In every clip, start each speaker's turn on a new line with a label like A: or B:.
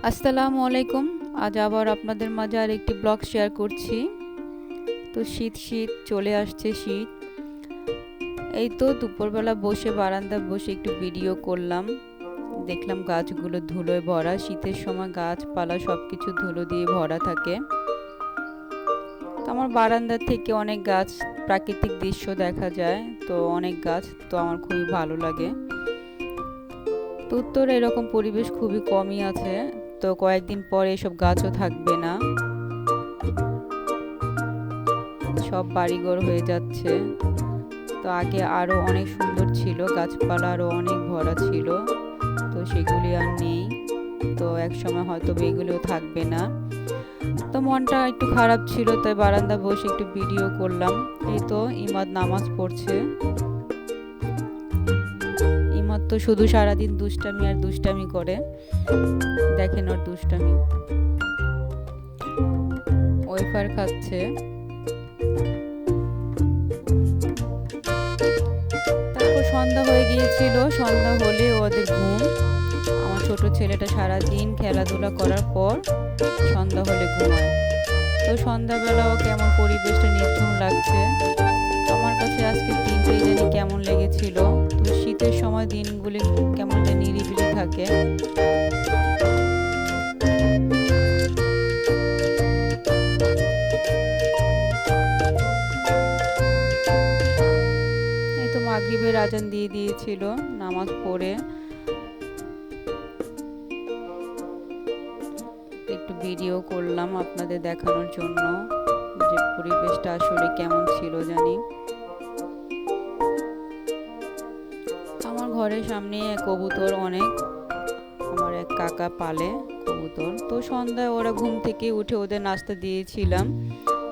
A: আসসালামু আলাইকুম। আজ আবার আপনাদের মাঝে আরেকটি ব্লগ শেয়ার করছি। তো শীত চলে আসছে শীত। এই তো দুপুরবেলা বসে বারান্দায় বসে একটু ভিডিও করলাম। দেখলাম গাছগুলো ধুলোয় ভরা। শীতের সময় গাছপালা সব কিছু ধুলো দিয়ে ভরা থাকে। তো আমার বারান্দা থেকে অনেক গাছ, প্রাকৃতিক দৃশ্য দেখা যায়। তো অনেক গাছ, তো আমার খুবই ভালো লাগে। তো উত্তরে এরকম পরিবেশ খুবই কমই আছে। তো কয়েকদিন পরে এসব গাছও থাকবে না, সব বাড়িঘর হয়ে যাচ্ছে। তো আগে আরো অনেক সুন্দর ছিল, গাছপালা আরো অনেক ভরা ছিল, তো সেগুলি আর নেই। তো এক সময় হয়তো এগুলোও থাকবে না। তো মনটা একটু খারাপ ছিল, তাই বারান্দা বসে একটু ভিডিও করলাম। এই তো ইমাদ নামাজ পড়ছে। ইমাদ তো শুধু সারাদিন দুষ্টামি আর দুষ্টামি করে, দেখেন ওর দুষ্টামি। ওয়েফার খাচ্ছে। তারপর সন্ধ্যা হয়ে গিয়েছিল। সন্ধ্যা হলে ওদের ঘুম। আমার ছোট ছেলেটা সারাদিন খেলাধুলা করার পর সন্ধ্যা হলে ঘুমায়। তো সন্ধ্যাবেলাও কেমন পরিবেশটা নির্ঝুম লাগছে। আমার কাছে আজকে দিনটাই জানি কেমন লেগেছিল। তো শীতের সময় দিনগুলি কেমন যেন নিরিবিলি থাকে। এই তো মাগরিবের আজান দিয়ে দিয়েছিল, নামাজ পড়ে একটু ভিডিও করলাম আপনাদের দেখানোর জন্য যে পরিবেশটা আসলে কেমন ছিল জানি। আমার ঘরের সামনে কবুতর অনেক, আমার এক কাকা পালে কবুতর। তো সন্ধ্যায় ওরা ঘুম থেকে উঠে ওদের নাস্তা দিয়েছিলাম।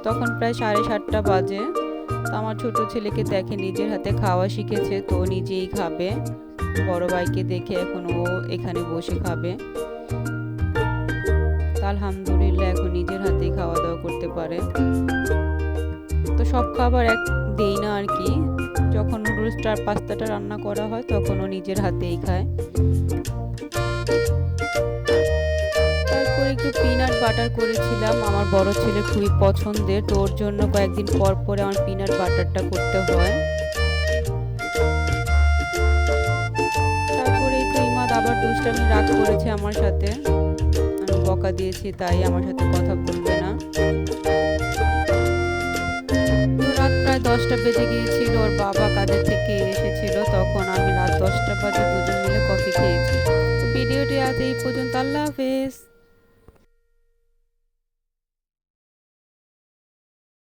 A: তখন প্রায় 7:30 বাজে। তো আমার ছোট ছেলেকে দেখে নিজের হাতে খাওয়া শিখেছে, তো নিজেই খাবে। বড় ভাইকে দেখে এখন ও এখানে বসে খাবে। আলহামদুলিল্লাহ এখন নিজের হাতেই খাওয়া দাওয়া করতে পারে। তো সব খাবার এক দেই না আর কি। যখন নুডলসটা পাস্তাটা রান্না করা হয় তখন ও নিজের হাতেই খায়। তারপর একটু পিনাট বাটার করেছিলাম, আমার বড় ছেলে খুবই পছন্দের। তো ওর জন্য কয়েকদিন পর পরে আমার পিনাট বাটারটা করতে হয়। তারপরে তো ইমাদ আবার দুষ্টামি রাগ করেছে আমার সাথে। আমি বকা দিয়েছি তাই আমার সাথে কথা বলবে না। তো রাত প্রায় 10টা বেজে গিয়েছিল। ওর বাবা কাজের থেকে এসেছিল, তখন আমি রাত 10টা বাজে দুজন মিলে কফি খেয়েছি। তো ভিডিওটি আজ এই পর্যন্ত। আল্লাহ হাফেজ।